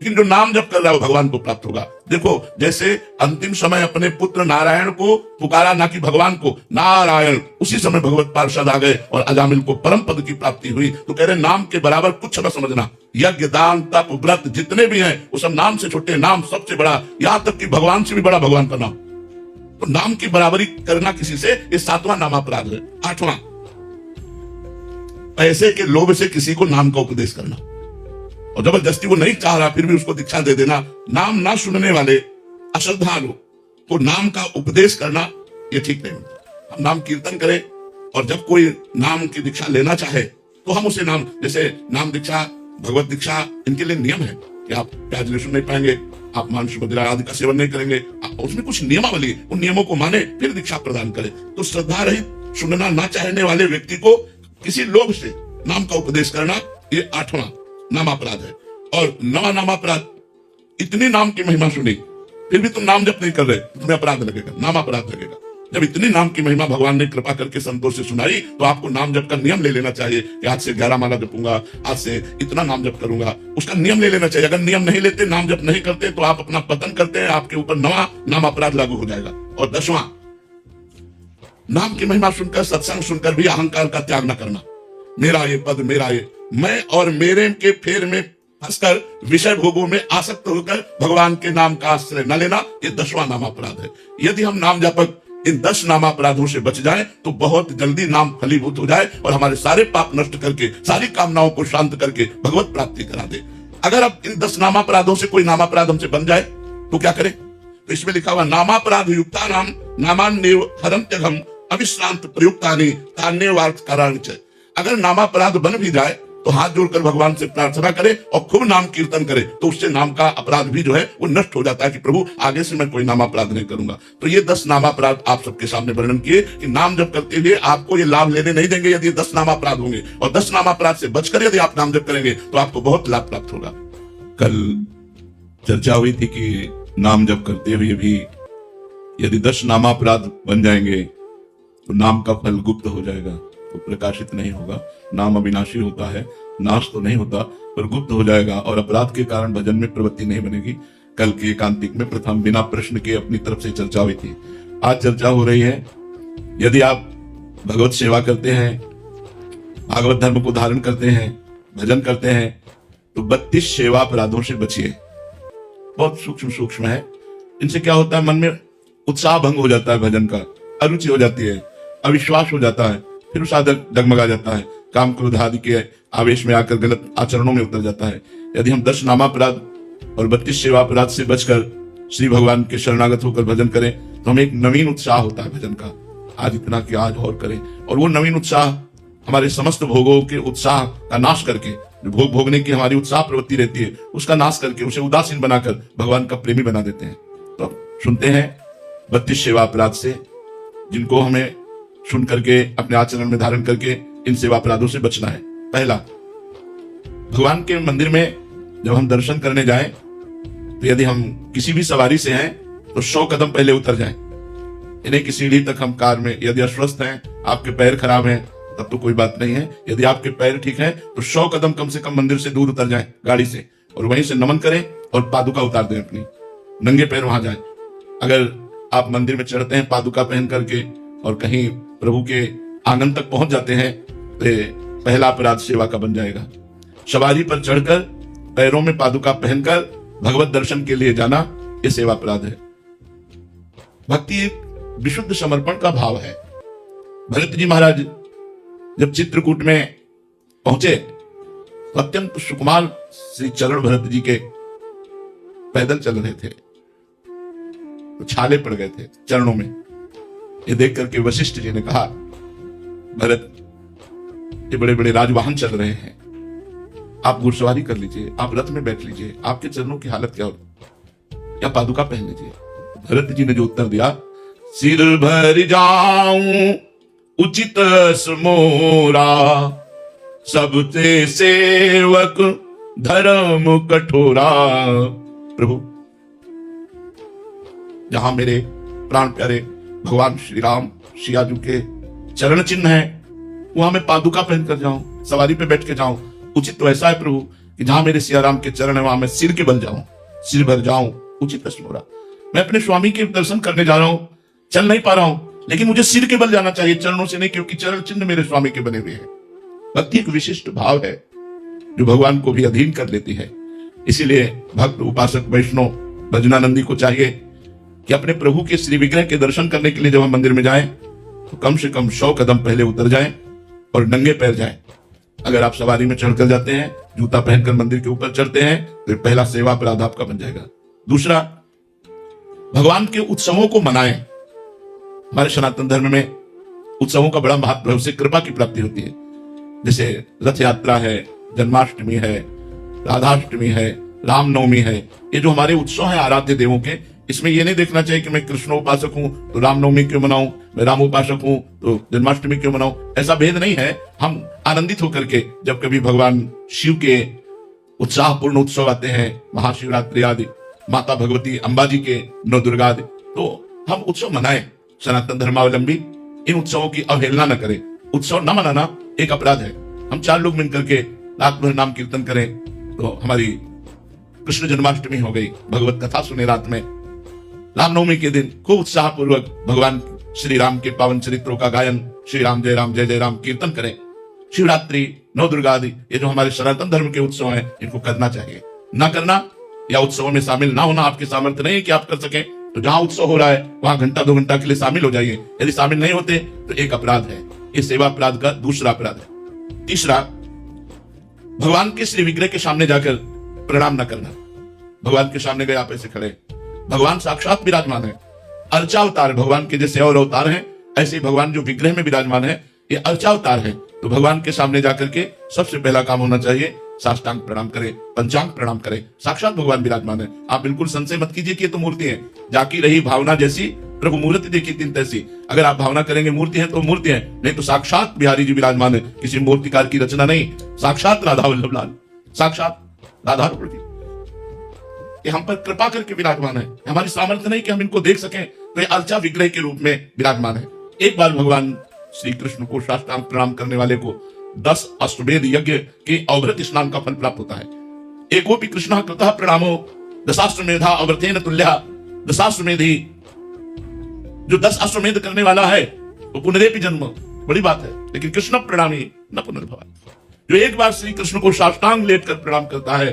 लेकिन जो नाम जप कर रहा है वो भगवान को प्राप्त होगा। देखो जैसे अंतिम समय अपने पुत्र नारायण को पुकारा, ना कि भगवान को, नारायण, उसी समय भगवत पार्षद आ गए और अजामिल को परम पद की प्राप्ति हुई। तो कह रहे नाम के बराबर कुछ न समझना, यज्ञ दान तप व्रत जितने भी हैं वो सब नाम से छोटे, नाम सबसे बड़ा, यहां तक कि भगवान से भी बड़ा भगवान का नाम। तो नाम की बराबरी करना किसी से, ये 7वां नामापराध है। 8वां, पैसे के लोभ से किसी को नाम का उपदेश करना, और जबरदस्ती वो नहीं चाह रहा फिर भी उसको दीक्षा दे देना। नाम ना सुनने वाले अश्रद्धालु को नाम का उपदेश करना ये ठीक नहीं होता। हम नाम कीर्तन करें, और जब कोई नाम की दीक्षा लेना चाहे तो हम उसे नाम, जैसे नाम दीक्षा, भगवत दीक्षा, इनके लिए नियम है कि आप प्याज लहसुन नहीं पाएंगे, आप मांस मदिरा आदि का सेवन नहीं करेंगे, उसमें कुछ नियमावली, उन नियमों को माने फिर दीक्षा प्रदान करें। तो श्रद्धा रहित, सुनना ना चाहने वाले व्यक्ति को किसी लोभ से नाम का उपदेश करना, ये 8वां नामापराध है। और 9वां नामापराध, इतनी नाम की महिमा सुनी फिर भी तुम नाम जप नहीं कर रहे, तुम्हें अपराध लगेगा, नामापराध लगेगा। जब इतनी नाम की महिमा भगवान ने कृपा करके संतोष से सुनाई तो आपको नाम जप का नियम ले लेना चाहिए कि आज से 11 माला जपूंगा, आज से इतना नाम जप करूंगा, उसका नियम ले लेना चाहिए। अगर नियम नहीं लेते, नाम जप नहीं करते, तो आप अपना पतन करते हैं, आपके ऊपर 9वां नामापराध लागू हो जाएगा। और 10वां, नाम की महिमा सुनकर, सत्संग सुनकर भी अहंकार का त्याग न करना। मेरा ये पद, मेरा ये, मैं और मेरे के फेर में फंसकर विषय भोगों में आसक्त होकर भगवान के नाम का आश्रय न लेना, ये 10वां नामापराध है। यदि हम नाम जापक इन 10 नामापराधों से बच जाएं तो बहुत जल्दी नाम फलीभूत हो जाए और हमारे सारे पाप नष्ट करके, सारी कामनाओं को शांत करके भगवत प्राप्ति करा दे। अगर अब इन 10 नामापराधों से कोई नामापराध हमसे बन जाए तो क्या करें? तो इसमें लिखा हुआ, नामापराध युक्ता नाम नामान्येव हरन्त्यघम अविश्रांत प्रयुक्तानि तान्येवार्थ कारणच। अगर नामापराध बन भी जाए तो हाथ जोड़कर भगवान से प्रार्थना करे और खूब नाम कीर्तन करे, तो उससे नाम का अपराध भी जो है वो नष्ट हो जाता है कि प्रभु आगे से मैं कोई नामापराध नहीं करूंगा। तो ये 10 नामापराध आप सबके सामने वर्णन किए कि नाम जप करते हुए आपको ये लाभ लेने नहीं देंगे यदि 10 नामापराध होंगे, और 10 नामापराध से बचकर यदि आप नाम जप करेंगे तो आपको बहुत लाभ प्राप्त होगा। कल चर्चा हुई थी कि नाम जप करते हुए भी यदि 10 नामापराध बन जाएंगे तो नाम का फल गुप्त हो जाएगा, तो प्रकाशित नहीं होगा। नाम अविनाशी होता है, नाश तो नहीं होता, पर गुप्त हो जाएगा और अपराध के कारण भजन में प्रवृत्ति नहीं बनेगी। कल के एकांतिक में प्रथम बिना प्रश्न के अपनी तरफ से चर्चा हुई थी। आज चर्चा हो रही है, यदि आप भगवत सेवा करते हैं, भागवत धर्म को धारण करते हैं, भजन करते हैं, तो 32 सेवा अपराधों से बचिए। बहुत सूक्ष्म सूक्ष्म है। इनसे क्या होता है, मन में उत्साह भंग हो जाता है, भजन का अरुचि हो जाती है, अविश्वास हो जाता है, फिर साधक डगमगा जाता है, काम क्रोध आदि के आवेश में आकर गलत आचरणों में उतर जाता है। यदि हम 10 नामापराध और 32 सेवा अपराध से बचकर श्री भगवान के शरणागत होकर भजन करें तो हमें एक नवीन उत्साह होता है भजन का, आज इतना कि आज और करें। और वो नवीन उत्साह हमारे समस्त भोगों के उत्साह का नाश करके, जो भोग भोगने की हमारी उत्साह प्रवृत्ति रहती है उसका नाश करके उसे उदासीन बनाकर भगवान का प्रेमी बना देते हैं। तो अब सुनते हैं 32 सेवा अपराध से, जिनको हमें सुन करके अपने आचरण में धारण करके इन सेवा अपराधों से बचना है। पहला, भगवान के मंदिर में जब हम दर्शन करने जाएं तो यदि हम किसी भी सवारी से हैं तो 100 कदम पहले उतर जाएं। इन्हें की सीढ़ी तक हम कार में, यदि अस्वस्थ हैं, आपके पैर खराब हैं, तब तो कोई बात नहीं है। यदि आपके पैर ठीक है तो 100 कदम कम से कम मंदिर से दूर उतर जाएं गाड़ी से, और वहीं से नमन करें और पादुका उतार दें अपनी, नंगे पैर वहां जाएं। अगर आप मंदिर में चढ़ते हैं पादुका पहन करके और कहीं प्रभु के आंगन तक पहुंच जाते हैं तो पहला अपराध सेवा का बन जाएगा। सवारी पर चढ़कर पैरों में पादुका पहनकर भगवत दर्शन के लिए जाना, यह सेवा अपराध है। भक्ति एक विशुद्ध समर्पण का भाव है। भरत जी महाराज जब चित्रकूट में पहुंचे तो अत्यंत सुकुमार श्री चरण भरत जी के पैदल चल रहे थे, तो छाले पड़ गए थे चरणों में। ये देख करके वशिष्ठ जी ने कहा, भरत, ये बड़े बड़े राजवाहन चल रहे हैं, आप घुड़सवारी कर लीजिए, आप रथ में बैठ लीजिए, आपके चरणों की हालत क्या होगी, या पादुका पहन लीजिए। भरत जी ने जो उत्तर दिया, सिर भर जाऊं उचित मोरा, सबसे सेवक धर्म कठोरा। प्रभु, जहां मेरे प्राण प्यारे भगवान श्री राम सियाजू के चरण चिन्ह है, वहां मैं पादुका पहनकर जाऊं, सवारी पे बैठ के जाऊं, उचित तो ऐसा है प्रभु कि जहां मेरे सिया राम के चरण है वहां मैं सिर के बल जाऊं, सिर भर जाऊं, उचित स्मोरा। मैं अपने स्वामी के दर्शन करने जा रहा हूं, चल नहीं पा रहा हूं, लेकिन मुझे सिर के बल जाना चाहिए, चरणों से नहीं, क्योंकि चरण चिन्ह मेरे स्वामी के बने हुए हैं। भक्ति एक विशिष्ट भाव है जो भगवान को भी अधीन कर लेती है। इसीलिए भक्त, उपासक, वैष्णव, भजनानंदी को चाहिए कि अपने प्रभु के श्री विग्रह के दर्शन करने के लिए जब हम मंदिर में जाएं तो कम से कम 100 कदम पहले उतर जाएं और नंगे पैर जाएं। अगर आप सवारी में चढ़कर जाते हैं, जूता पहनकर मंदिर के ऊपर चढ़ते हैं, तो पहला सेवा अपराध आपका बन जाएगा। दूसरा, भगवान के उत्सवों को मनाएं। हमारे सनातन धर्म में उत्सवों का बड़ा महत्व है, उससे कृपा की प्राप्ति होती है। जैसे रथ यात्रा है, जन्माष्टमी है, राधाष्टमी है, रामनवमी है, ये जो हमारे उत्सव हैं आराध्य देवों के, इसमें ये नहीं देखना चाहिए कि मैं कृष्ण उपासक हूं तो रामनवमी क्यों मनाऊं, मैं राम उपासक हूं तो जन्माष्टमी क्यों मनाऊं, ऐसा भेद नहीं है। हम आनंदित होकर के जब कभी भगवान शिव के उत्साहपूर्ण उत्सव आते हैं, महाशिवरात्रि आदि, माता भगवती अंबाजी के नौ दुर्गा आदि, तो हम उत्सव मनाएं। सनातन धर्मावलंबी इन उत्सवों की अवहेलना न करें। उत्सव न मनाना एक अपराध है। हम 4 लोग मिलकर के रात भर नाम कीर्तन करें तो हमारी कृष्ण जन्माष्टमी हो गई, भगवत कथा सुने रात में। रामनवमी के दिन खूब उत्साह पूर्वक भगवान श्री राम के पावन चरित्रों का गायन, श्री राम जय जय राम कीर्तन करें। शिवरात्रि, नौ दुर्गा आदि, ये जो हमारे सनातन धर्म के उत्सव हैं, इनको करना चाहिए। ना करना या उत्सवों में शामिल ना होना आपके सामर्थ्य नहीं है कि आप कर सकें, तो जहां उत्सव हो रहा है वहां घंटा 2 घंटा के लिए शामिल हो जाइए। यदि शामिल नहीं होते तो एक अपराध है। ये सेवा अपराध का दूसरा अपराध है। तीसरा, भगवान के श्री विग्रह के सामने जाकर प्रणाम न करना। भगवान के सामने गए आप ऐसे खड़े, भगवान साक्षात विराजमान है, अर्चावतार भगवान के जैसे और अवतार हैं, ऐसे ही भगवान जो विग्रह में विराजमान है ये अर्चावतार है। तो भगवान के सामने जाकर के सबसे पहला काम होना चाहिए साष्टांग प्रणाम करें, पंचांग प्रणाम करें। साक्षात भगवान विराजमान है। आप बिल्कुल संशय मत कीजिए कि ये तो मूर्ति है। जाकी रही भावना जैसी, प्रभु मूर्ति देखी तीन तैसी। अगर आप भावना करेंगे मूर्ति है तो मूर्ति है, नहीं तो साक्षात बिहारी जी विराजमान है, किसी मूर्तिकार की रचना नहीं। साक्षात राधा वल्लभ लाल, साक्षात राधारमण जी, ये हम पर कृपा करके विराजमान है। हमारी सामर्थ्य नहीं कि हम इनको देख सकें, तो ये अर्चा विग्रह के रूप में विराजमान है। एक बार भगवान श्री कृष्ण को साष्टांग प्रणाम करने वाले को 10 अश्वमेध यज्ञ के अवृत स्नान का फल प्राप्त होता है। एकोपि कृष्ण कृतः प्रणामो दशाश्वमेधा अवृतेन तुल्यः। दशाश्वमेधी, जो 10 अश्वमेध करने वाला है वो पुनरेपि जन्म, बड़ी बात है। लेकिन कृष्ण प्रणामी न पुनर्भव, जो एक बार श्री कृष्ण को साष्टांग लेटकर प्रणाम करता है,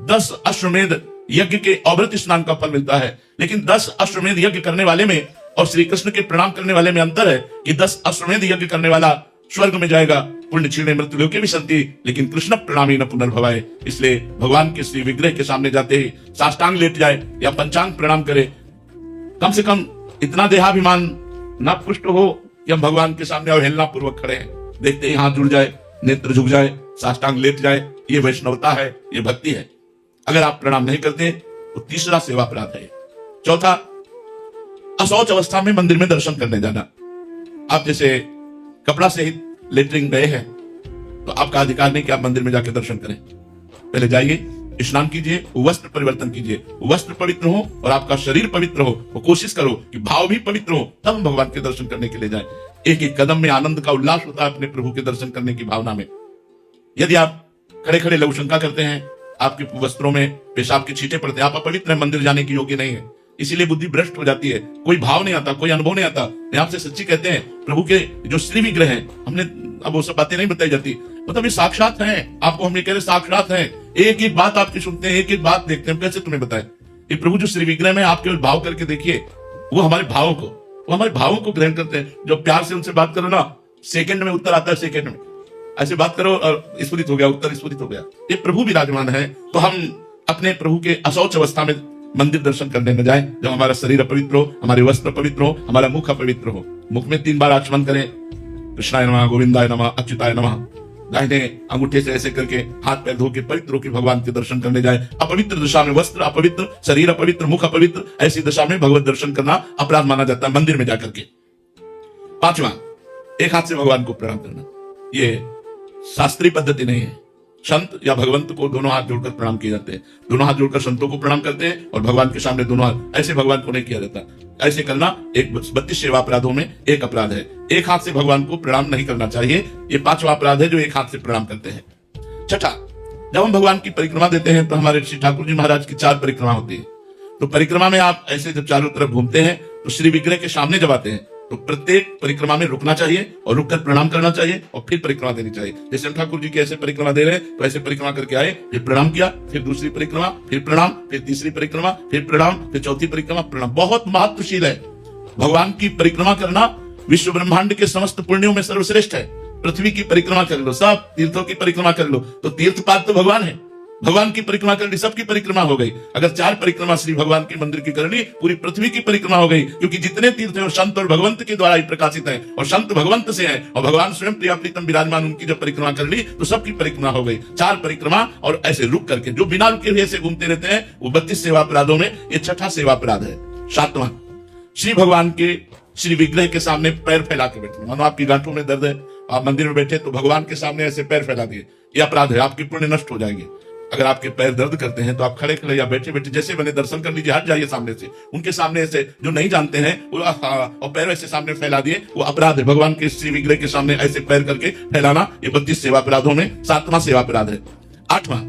10 अश्वमेध यज्ञ के अवृत स्नान का फल मिलता है। लेकिन 10 अश्वमेध यज्ञ करने वाले में और श्री कृष्ण के प्रणाम करने वाले में अंतर है कि 10 अश्वमेध यज्ञ करने वाला स्वर्ग में जाएगा, पुण्य क्षीणे मृत्युलोके विशन्ति, लेकिन कृष्ण प्रणामी न पुनर्भवाय। इसलिए भगवान के श्री विग्रह के सामने जाते ही साष्टांग लेट जाए या पंचांग प्रणाम करे। कम से कम इतना देहाभिमान न पुष्ट हो कि हम भगवान के सामने अवहेलना पूर्वक खड़े हैं, देखते ही हाथ जुड़ जाए, नेत्र झुक जाए, साष्टांग लेट जाए। ये वैष्णवता है, ये भक्ति है। अगर आप प्रणाम नहीं करते तो तीसरा सेवा अपराध है। चौथा, अशौच अवस्था में मंदिर में दर्शन करने जाना। आप जैसे कपड़ा सहित लेटरिन गए हैं तो आपका अधिकार नहीं कि आप मंदिर में जाकर दर्शन करें। पहले जाइए, स्नान कीजिए, वस्त्र परिवर्तन कीजिए, वस्त्र पवित्र हो और आपका शरीर पवित्र हो, और कोशिश करो कि भाव भी पवित्र हो, तब हम भगवान के दर्शन करने के लिए जाए। एक एक कदम में आनंद का उल्लास होता है अपने प्रभु के दर्शन करने की भावना में। यदि आप खड़े खड़े लघुशंका करते हैं, आपके वस्त्रों में पेशाब के छींटे पड़ते हैं, आप अपवित्र हैं, मंदिर जाने की योग्य नहीं है, इसीलिए बुद्धि भ्रष्ट हो जाती है, कोई भाव नहीं आता, कोई अनुभव नहीं आता। मैं आपसे सच्ची कहते हैं, प्रभु के जो श्री विग्रह है, हमने अब वो सब बातें नहीं बताई जाती, मतलब ये साक्षात हैं। आपको हम ये कह रहे साक्षात हैं, एक एक बात आपकी सुनते हैं, एक एक बात देखते हैं, कैसे तुम्हें बताएं। ये प्रभु जो श्री विग्रह में आप केवल भाव करके देखिए, वो हमारे भावों को ग्रहण करते हैं। जो प्यार से उनसे बात करो ना, सेकंड में उत्तर आता है, सेकंड में ऐसे बात करो और स्फुरित हो गया उत्तर, स्फुरित हो गया। ये प्रभु विराजमान है। तो हम अपने प्रभु के अशौच अवस्था में मंदिर दर्शन करने न जाए, जब हमारा शरीर अपवित्र हो, हमारे वस्त्र पवित्र हो, हमारा मुख अपवित्र हो। मुख में 3 बार आचमन करें, कृष्णाय नमः, गोविंदाय नमः, अच्युताय नमः। दाहिने अंगूठे से ऐसे करके हाथ पैर धो के पवित्र होकर भगवान के दर्शन करने जाए। अपवित्र दशा में वस्त्र अपवित्र, शरीर अपवित्र, मुख अपवित्र, ऐसी दशा में भगवत दर्शन करना अपराध माना जाता है मंदिर में जाकर के। 5वां, एक हाथ से भगवान को प्रणाम करना। ये शास्त्रीय पद्धति नहीं है। संत या भगवंत को दोनों हाथ जोड़कर प्रणाम किए जाते हैं, दोनों हाथ जोड़कर संतों को प्रणाम करते हैं और भगवान के सामने दोनों हाथ, ऐसे भगवान को नहीं किया जाता। ऐसे करना एक 32 सेवा अपराधों में एक अपराध है। एक हाथ से भगवान को प्रणाम नहीं करना चाहिए। ये 5वां अपराध है जो एक हाथ से प्रणाम करते हैं। छठा, जब हम भगवान की परिक्रमा देते हैं तो हमारे श्री ठाकुर जी महाराज की 4 परिक्रमा होती है। तो परिक्रमा में आप ऐसे जब चारों तरफ घूमते हैं तो श्री विग्रह के सामने जब आते हैं तो प्रत्येक परिक्रमा में रुकना चाहिए और रुककर प्रणाम करना चाहिए और फिर परिक्रमा देनी चाहिए। जैसे हम ठाकुर जी की ऐसे परिक्रमा दे रहे हैं तो ऐसे परिक्रमा करके आए, फिर प्रणाम किया, फिर दूसरी परिक्रमा, फिर प्रणाम, फिर तीसरी परिक्रमा, फिर प्रणाम, फिर चौथी परिक्रमा, प्रणाम। बहुत महत्वशील है। भगवान की परिक्रमा करना विश्व ब्रह्मांड के समस्त पुण्यों में सर्वश्रेष्ठ है। पृथ्वी की परिक्रमा कर लो, सब तीर्थों की परिक्रमा कर लो, तो तीर्थपाद तो भगवान है। भगवान की परिक्रमा कर ली, सबकी परिक्रमा हो गई। अगर 4 परिक्रमा श्री भगवान के मंदिर की कर ली, पूरी पृथ्वी की परिक्रमा हो गई। क्योंकि जितने तीर्थ हैं संत और भगवंत के द्वारा ही प्रकाशित है और संत भगवंत से है और भगवान स्वयं प्रिया प्रीतम विराजमान, उनकी जब परिक्रमा कर ली तो सबकी परिक्रमा हो गई। 4 परिक्रमा और ऐसे रुक करके जो बिना रुके हुए ऐसे घूमते रहते हैं वो 32 सेवा अपराधों में ये 6ठा सेवा अपराध है। 7वां, श्री भगवान के श्री विग्रह के सामने पैर फैला के बैठना। मानो आपकी गांठों में दर्द है, आप मंदिर में बैठे तो भगवान के सामने ऐसे पैर फैला दिए, ये अपराध है। आपकी पुण्य नष्ट हो जाएगी। अगर आपके पैर दर्द करते हैं तो आप खड़े खड़े या बैठे बैठे जैसे बने दर्शन कर लीजिए, हट जाइए सामने से। उनके सामने ऐसे जो नहीं जानते हैं और पैर ऐसे सामने फैला दिए, वो अपराध है। भगवान के श्री विग्रह के सामने ऐसे पैर करके फैलाना, ये 32 सेवा अपराधों में 7वां सेवा अपराध है। 8वां,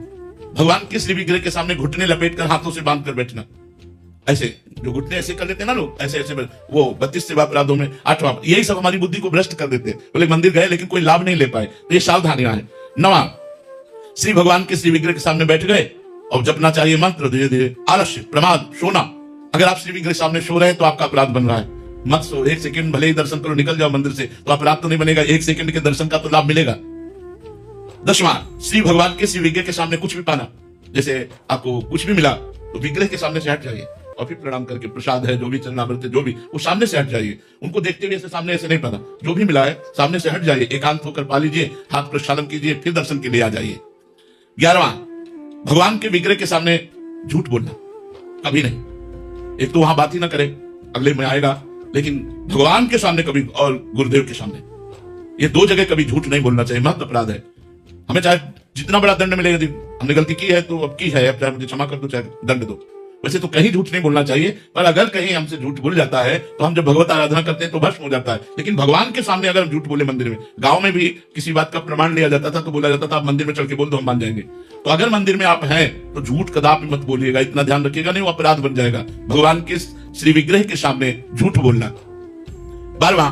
भगवान के श्री विग्रह के सामने घुटने लपेटकर हाथों से बांध कर बैठना। ऐसे जो घुटने ऐसे कर लेते हैं ना लोग, ऐसे ऐसे वो 32 सेवा अपराधों में 8वां। यही सब हमारी बुद्धि को भ्रष्ट कर देते हैं। बोले मंदिर गए लेकिन कोई लाभ नहीं ले पाए, तो ये सावधानियां हैं। 9वां, श्री भगवान के श्री विग्रह के सामने बैठ गए और जपना चाहिए मंत्र धीरे धीरे। आलस्य, प्रमाद, सोना। अगर आप श्री विग्रह के सामने सो रहे हैं तो आपका अपराध बन रहा है। मत सो, 1 सेकंड भले ही दर्शन करो, निकल जाओ मंदिर से, तो अपराध तो नहीं बनेगा, 1 सेकंड के दर्शन का तो लाभ मिलेगा। 10वां, श्री भगवान के श्री विग्रह के सामने कुछ भी पाना, जैसे आपको कुछ भी मिला तो विग्रह के सामने से हट जाइए और फिर प्रणाम करके प्रसाद है, जो भी चरणामृत है, जो भी, वो सामने से हट जाइए। उनको देखते हुए ऐसे सामने ऐसे नहीं पाना, जो भी मिला है सामने से हट जाइए, एकांत होकर पा लीजिए, हाथ प्रक्षालन कीजिए, फिर दर्शन के लिए आ जाइए। 11वां, भगवान के विग्रह के सामने झूठ बोलना कभी नहीं। एक तो वहां बात ही ना करे, अगले में आएगा, लेकिन भगवान के सामने कभी और गुरुदेव के सामने, ये 2 जगह कभी झूठ नहीं बोलना चाहिए। महत्व अपराध है। हमें चाहे जितना बड़ा दंड मिलेगा, हमने गलती की है तो अब की है, अब चाहे मुझे क्षमा कर दो, चाहे दंड दो। वैसे तो कहीं झूठ नहीं बोलना चाहिए, पर अगर कहीं हमसे झूठ बोल जाता है तो हम जब भगवत आराधना करते हैं तो भस्म हो जाता है। लेकिन भगवान के सामने अगर झूठ बोले मंदिर में, गांव में भी किसी बात का प्रमाण लिया जाता था तो बोला जाता था आप मंदिर में चढ़ के बोल दो, हम मान जाएंगे। तो अगर मंदिर में आप हैं तो झूठ कदापि मत बोलिएगा, इतना ध्यान रखिएगा, नहीं वो अपराध बन जाएगा। भगवान के श्री विग्रह के सामने झूठ बोलना। 12वां,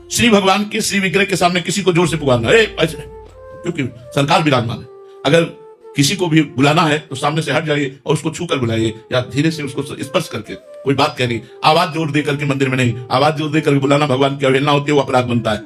श्री भगवान के श्री विग्रह के सामने किसी को जोर से पुकारना, ऐसे, क्योंकि सरकार विराजमान है। अगर किसी को भी बुलाना है तो सामने से हट जाइए और उसको छू कर बुलाइए, या धीरे से उसको स्पर्श करके, कोई बात कहनी, आवाज जोर दे करके मंदिर में नहीं, आवाज जोर दे करके बुलाना भगवान की अवहेलना होती है, वो अपराध बनता है।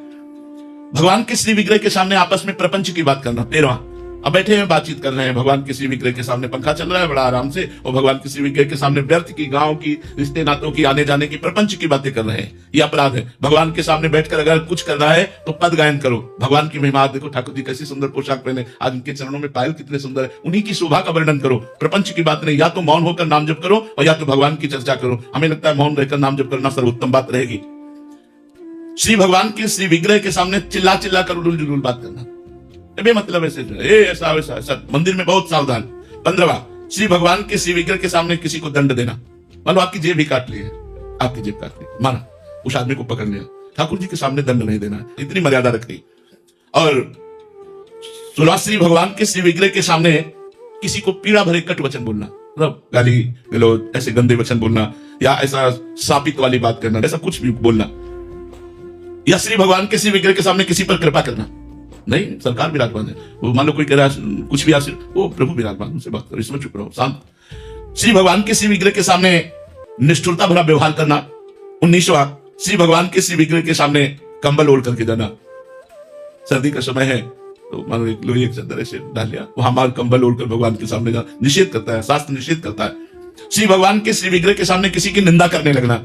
भगवान के श्री विग्रह के सामने आपस में प्रपंच की बात करना। 13वां, अब बैठे हैं बातचीत कर रहे हैं, भगवान के श्री विग्रह के सामने पंखा चल रहा है बड़ा आराम से, और भगवान के श्री विग्रह के सामने व्यर्थ की, गांव की, रिश्ते नातों की, आने जाने की, प्रपंच की बातें कर रहे हैं, ये अपराध है। भगवान के सामने बैठकर अगर कुछ कर रहा है तो पद गायन करो, भगवान की महिमा, देखो ठाकुर जी कैसी सुंदर पोशाक पहने, आज उनके चरणों में पायल कितने सुंदर है, उन्हीं की शोभा का वर्णन करो। प्रपंच की बात नहीं, या तो मौन होकर नाम जप करो और या तो भगवान की चर्चा करो। हमें लगता है मौन रहकर नाम जप करना सर्वोत्तम बात रहेगी। श्री भगवान के श्री विग्रह के सामने चिल्ला चिल्ला कर उलूल जुलूल बात करना, मतलब ऐसे ऐसा वैसा ऐसा, मंदिर में बहुत सावधान। 15वां, श्री भगवान के श्री विग्रह के सामने किसी को दंड देना। मान लो आपकी जेब ही काट ली है, आपकी जेब काट ली, माना उस आदमी को पकड़ लिया, ठाकुर जी के सामने दंड नहीं देना, इतनी मर्यादा रखनी। और 16वां, श्री भगवान के श्री विग्रह के सामने किसी को पीड़ा भरे कट वचन बोलना, मतलब गाली गलौज, ऐसे गंदे वचन बोलना, या ऐसा सापित वाली बात करना, ऐसा कुछ भी बोलना। या श्री भगवान के श्री विग्रह के सामने किसी पर कृपा करना, नहीं सरकार विराजमान है, वो मान लो कोई कह रहा है कुछ भी आशीर्वाद, वो प्रभु विराजमान, उनसे बात करो, इसमें चुप रहो, शांत। श्री भगवान के श्री विग्रह के सामने निष्ठुरता भरा व्यवहार करना। 19वां, श्री भगवान के श्री विग्रह के सामने कंबल ओढ़ करके जाना। सर्दी का समय है तो मान लो एक लोही एक चादर ऐसे डाल लिया, वहां मार कंबल ओढ़कर भगवान के सामने जाना निषेध करता है, शास्त्र निषेध करता है। श्री भगवान के श्री विग्रह के सामने किसी की निंदा करने लगना।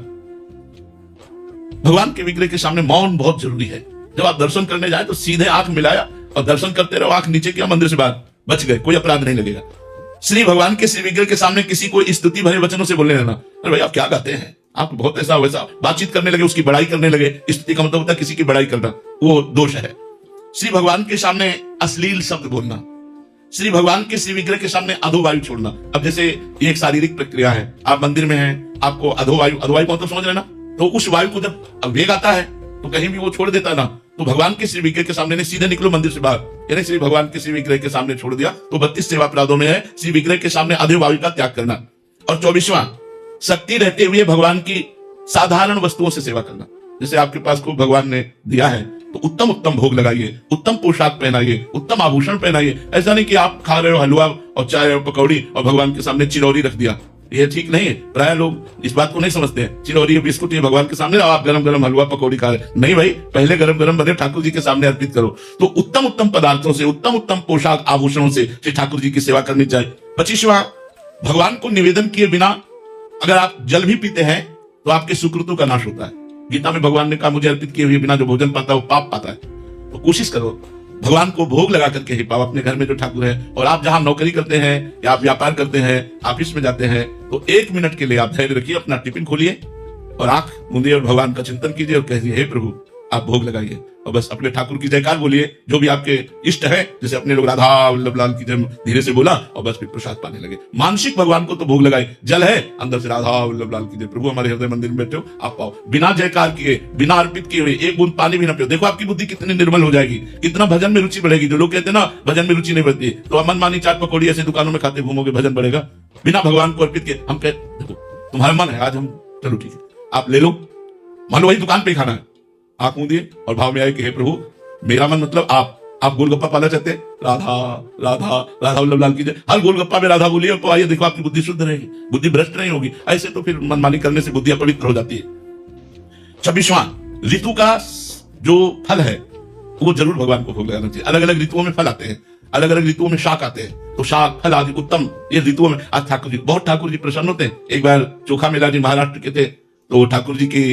भगवान के विग्रह के सामने मौन बहुत जरूरी है। जब आप दर्शन करने जाए तो सीधे आंख मिलाया और दर्शन करते रहो, आंख नीचे किया, मंदिर से बाहर बच गए, कोई अपराध नहीं लगेगा। श्री भगवान के श्री विग्रह के सामने किसी को स्तुति भरे वचनों से बोलने लगना, अरे भाई आप क्या गाते हैं, आप बहुत ऐसा वैसा बातचीत करने लगे, उसकी बड़ाई करने लगे। स्तुति का मतलब होता है किसी की बड़ाई करना, वो दोष है। श्री भगवान के सामने अश्लील शब्द बोलना। श्री भगवान के श्री विग्रह के सामने अधोवायु छोड़ना। अब जैसे ये एक शारीरिक प्रक्रिया है, आप मंदिर में हैं, आपको अधोवायु को तो समझ लेना, तो उस वायु को जब वेग आता है तो कहीं भी वो छोड़ देता ना, तो भगवान के श्री विग्रह के सामने नहीं, सीधे निकलो मंदिर से बाहर, यानी श्री भगवान के श्री विग्रह के सामने छोड़ दिया तो 32 सेवा अपराधों में है श्री विग्रह के सामने आधे वायु का त्याग करना। और 24वां, शक्ति रहते हुए भगवान की साधारण वस्तुओं से सेवा करना। जैसे आपके पास को भगवान ने दिया है तो उत्तम उत्तम भोग लगाइए, उत्तम पोशाक पहनाइए, उत्तम आभूषण पहनाइए। ऐसा नहीं कि आप खा रहे हो हलवा और चाय और पकौड़ी और भगवान के सामने चिरौरी रख दिया, ये ठीक नहीं है। प्राय लोग इस बात को नहीं समझते हैं, चिरौरी बिस्कुट ये भगवान के सामने आप गरम गरम हलवा पकौड़ी खा रहे, नहीं भाई, पहले गरम गरम बने ठाकुर जी के सामने अर्पित करो। तो उत्तम उत्तम पदार्थों से, उत्तम उत्तम पोशाक आभूषणों से श्री ठाकुर जी की सेवा करनी चाहिए। 25वां, भगवान को निवेदन किए बिना अगर आप जल भी पीते हैं तो आपके सुकृतों का नाश होता है। गीता में भगवान ने कहा मुझे अर्पित किए हुए बिना जो भोजन पाता है वो पाप पाता है। तो कोशिश करो भगवान को भोग लगा करके ही पाओ अपने घर में जो ठाकुर है। और आप जहां नौकरी करते हैं या आप व्यापार करते हैं, ऑफिस में जाते हैं, तो 1 मिनट के लिए आप धैर्य रखिए, अपना टिफिन खोलिए और आंख मूंदिए और भगवान का चिंतन कीजिए और कहिए हे प्रभु आप भोग लगाइए और बस अपने ठाकुर की जयकार बोलिए। जो भी आपके इष्ट है, जैसे अपने लोग राधा वल्लभ लाल की जय धीरे से बोला और बस फिर प्रसाद पाने लगे। मानसिक भगवान को तो भोग लगाए, जल है अंदर से राधा वल्लभ लाल की जय, प्रभु हमारे हृदय मंदिर में बैठे हो आप पाओ। बिना जयकार किए, बिना अर्पित किए हुए एक बूंद पानी भी ना पियो, देखो आपकी बुद्धि कितनी निर्मल हो जाएगी, कितना भजन में रुचि बढ़ेगी। जो लोग कहते हैं ना भजन में रुचि नहीं बढ़ती, तो मनमानी चाट पकौड़ी ऐसे दुकानों में खाते घूमोगे, भजन बढ़ेगा। बिना भगवान को अर्पित किए हम कहते देखो तुम्हारा मन है आज हम, चलो ठीक है आप ले लो, मान लो वही दुकान पे खाना है, आंख मूंदिए और भाव में आए कि हे प्रभु मेरा मन मतलब आप गोलगप्पा पाना चाहते हैं, राधा राधा राधा वल्लभ लाल की जय, हर गोलगप्पा में राधा बोलिए तो आइए देखो आपकी बुद्धि शुद्ध रहेगी, बुद्धि भ्रष्ट नहीं होगी। ऐसे तो फिर मनमानी करने से बुद्धि अपवित्र हो जाती है। 26वां, ऋतु का जो फल है वो जरूर भगवान को भोग लगाना चाहिए। अलग अलग ऋतुओं में फल आते हैं, अलग अलग ऋतुओं में शाक आते हैं, तो शाक फल आदि उत्तम ये ऋतुओं में। आज ठाकुर जी प्रसन्न होते हैं। एक बार चोखा मेला जी महाराष्ट्र के थे, तो ठाकुर जी की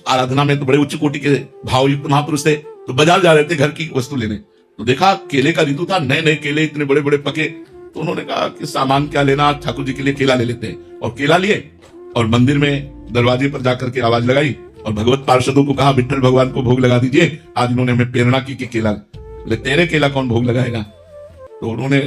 आराधना में तो बड़े उच्च कोटि के भावयुक्त महापुरुष थे, तो बाजार जा रहे थे घर की वस्तु लेने, तो देखा केले का ऋतु था, नए नए केले इतने बड़े बड़े पके, तो उन्होंने कहा कि सामान क्या लेना, ठाकुर जी के लिए केला ले लेते हैं। और केला लिए और मंदिर में दरवाजे पर जाकर के आवाज लगाई और भगवत पार्षदों को कहा विठ्ठल भगवान को भोग लगा दीजिए। आज इन्होंने हमें प्रेरणा की कि केला, बोले तेरे केला कौन भोग लगाएगा। तो उन्होंने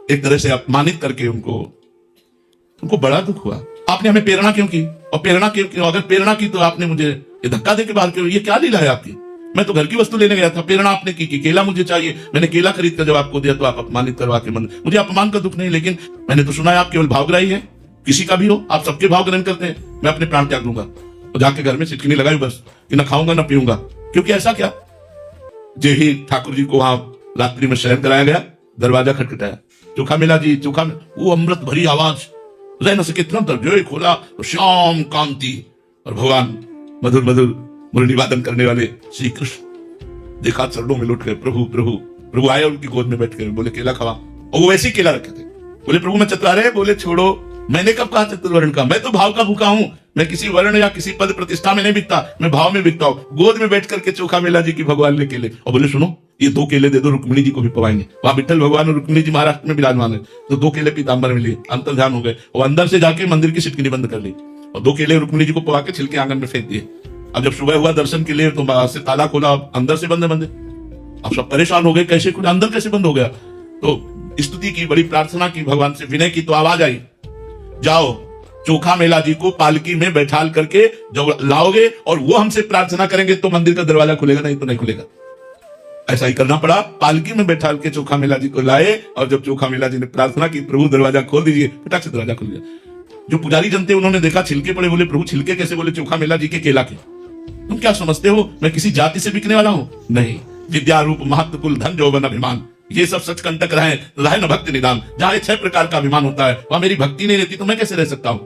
एक तरह से अपमानित करके उनको बड़ा दुख हुआ, आपने हमें प्रेरणा क्यों की, और प्रेरणा क्यों, अगर प्रेरणा की तो आपने मुझे ये धक्का देके बाहर क्यों, ये क्या लीला है आपकी। मैं तो घर की वस्तु लेने गया था, प्रेरणा आपने की कि केला मुझे चाहिए, मैंने केला खरीद कर जब आपको दिया तो आप अपमानित करवा के मन, मुझे अपमान का दुख नहीं, लेकिन मैंने तो सुना है आप केवल भावग्राही है, किसी का भी हो आप सबके भाव ग्रहण करते हैं। मैं अपने प्राण त्याग दूंगा और जाके घर में सिटकिनी लगाई बस कि ना खाऊंगा ना पीऊंगा, क्योंकि ऐसा क्या। जे ही ठाकुर जी को वहां रात्रि में शयन कराया गया, दरवाजा खटखटाया, चोखा मिला जी चोखा, वो अमृत भरी आवाज रह न सके, तुरंत जो खोला तो श्याम कांति और भगवान मधुर मधुर मुरली वादन करने वाले श्री कृष्ण देखा, चरणों में लौट गए, प्रभु प्रभु प्रभु आए उनकी गोद में बैठ कर बोले केला खावा, और वो वैसे ही केला रखे थे। बोले प्रभु मैं चतुरारे, बोले छोड़ो, मैंने कब कहा चतुर्वर्ण का, मैं तो भाव का भूखा हूं, मैं किसी वर्ण या किसी पद प्रतिष्ठा में नहीं बिकता, मैं भाव में बिकता हूं। गोद में बैठ करके चोखा मेला जी की भगवान ने केले, और बोले सुनो ये 2 केले दे दो, रुक्मिणी जी को भी पवाएंगे। वहां विठ्ठल भगवान और रुक्मिणी जी महाराष्ट्र में विराजमान है, तो 2 केले पीताम्बर में लिए, अंतर ध्यान हो गए, और अंदर से जाके मंदिर की सिटकिनी बंद कर ली और 2 केले रुक्मिणी जी को पवा के छिलके आंगन में फेंक दिए। अब जब सुबह हुआ दर्शन के लिए तो बाहर से ताला खोला, अंदर से बंद बंद। अब सब परेशान हो गए, कैसे खुला, अंदर कैसे बंद हो गया। तो स्तुति की, बड़ी प्रार्थना की, भगवान से विनय की, तो आवाज आई जाओ चोखा मेला जी को पालकी में बैठाल करके जब लाओगे और वो हमसे प्रार्थना करेंगे तो मंदिर का दरवाजा खुलेगा, नहीं तो नहीं खुलेगा। ऐसा ही करना पड़ा, पालकी में बैठाल के चोखा मेला जी को लाए, और जब चोखा मेला जी ने प्रार्थना की प्रभु दरवाजा खोल दीजिए, फटाक से दरवाजा खुल गया। जो पुजारी जनते उन्होंने देखा छिलके पड़े, बोले प्रभु छिलके कैसे, बोले चोखा मेला जी के केला के। तुम क्या समझते हो मैं किसी जाति से बिकने वाला हूं, नहीं, विद्या रूप महत्व कुल धन जौवन अभिमान, ये सब सच कंटक रहे न भक्ति निदान। जहां 6 प्रकार का अभिमान होता है वहां मेरी भक्ति नहीं रहती तो मैं कैसे रह सकता हूं।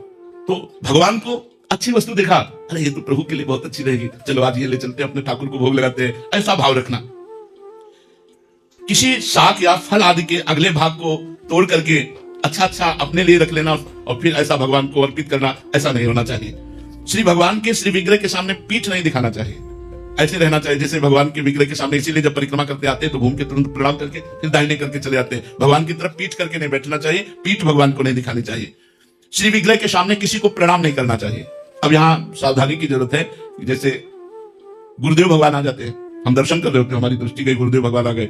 तो भगवान को अच्छी वस्तु देखा, अरे ये तो प्रभु के लिए बहुत अच्छी रहेगी, चलो आज ये ले चलते हैं, अपने ठाकुर को भोग लगाते हैं, ऐसा भाव रखना। किसी शाक या फल आदि के अगले भाग को तोड़ करके अच्छा अच्छा अपने लिए रख लेना और फिर ऐसा भगवान को अर्पित करना, ऐसा नहीं होना चाहिए। श्री भगवान के श्री विग्रह के सामने पीठ नहीं दिखाना चाहिए, ऐसे रहना चाहिए जैसे भगवान के विग्रह के सामने। इसीलिए जब परिक्रमा करते आते हैं तो घूम के तुरंत प्रणाम करके फिर दाहिने करके चले जाते हैं। भगवान की तरफ पीठ करके नहीं बैठना चाहिए, पीठ भगवान को नहीं दिखानी चाहिए। श्री विग्रह के सामने किसी को प्रणाम नहीं करना चाहिए। अब यहाँ सावधानी की जरूरत है, जैसे गुरुदेव भगवान आ जाते हैं, हम दर्शन कर रहे होते हैं, हमारी दृष्टि गई, गुरुदेव भगवान आ गए,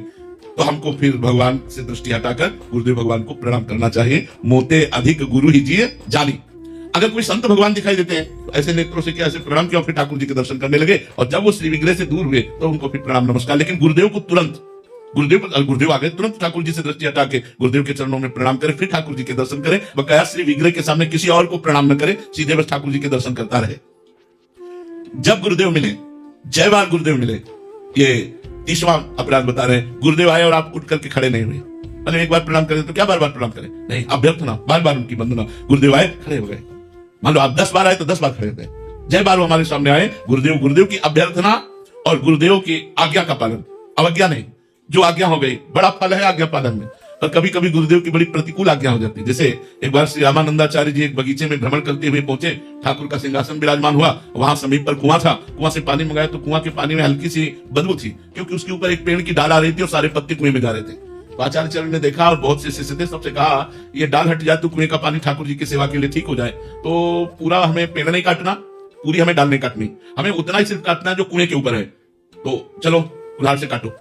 तो हमको फिर भगवान से दृष्टि हटाकर गुरुदेव भगवान को प्रणाम करना चाहिए। मोते अधिक गुरु ही जिए जानी। अगर कोई संत भगवान दिखाई देते हैं तो ऐसे नेत्रों से क्या, ऐसे प्रणाम किया, फिर ठाकुर जी के दर्शन करने लगे, और जब वो श्री विग्रह से दूर हुए तो उनको फिर प्रणाम नमस्कार। लेकिन गुरुदेव को तुरंत गुरुदेव आ गए, तुरंत ठाकुर जी से दृष्टि हटा के गुरुदेव के चरणों में प्रणाम करे, फिर ठाकुर जी के दर्शन करे। बकाया श्री विग्रह के सामने किसी और को प्रणाम न करे, सीधे बस ठाकुर जी के दर्शन करता रहे। जब गुरुदेव मिले, जय बार गुरुदेव मिले, ये 30वां अपराध बता रहे हैं। गुरुदेव आए और आप उठ करके खड़े नहीं हुए। अरे एक बार प्रणाम करें तो क्या बार बार प्रणाम करें? नहीं, अभ्यर्थना, बार बार उनकी वंदना। गुरुदेव आए, खड़े हो गए। मान लो आप 10 बार आए तो 10 बार खड़े हो गए। जय बार वो हमारे सामने आए, गुरुदेव की अभ्यर्थना और गुरुदेव की आज्ञा का पालन, अवज्ञा नहीं। जो आज्ञा हो गई, बड़ा फल है आज्ञा पालन में। पर कभी कभी गुरुदेव की बड़ी प्रतिकूल आज्ञा हो जाती है। जैसे एक बार श्री रामानंदाचार्य जी एक बगीचे में भ्रमण करते हुए पहुंचे, ठाकुर का सिंहासन विराजमान हुआ, वहां समीप पर कुआं था, कुआं से पानी मंगाया तो कुआं के पानी में हल्की सी बदबू थी, क्योंकि उसके ऊपर एक पेड़ की डाल आ रही थी और सारे पत्ते कुएं में जा रहे थे। तो आचार्य चरण ने देखा और बहुत से शिष्य थे, सबसे कहा ये डाल हट जाए तो कुएं का पानी ठाकुर जी की सेवा के लिए ठीक हो जाए। तो पूरा हमें पेड़ नहीं काटना, पूरी हमें डाल नहीं काटनी, हमें उतना ही सिर्फ काटना है जो कुएं के ऊपर है। तो चलो कुल्हाड़ से काटो।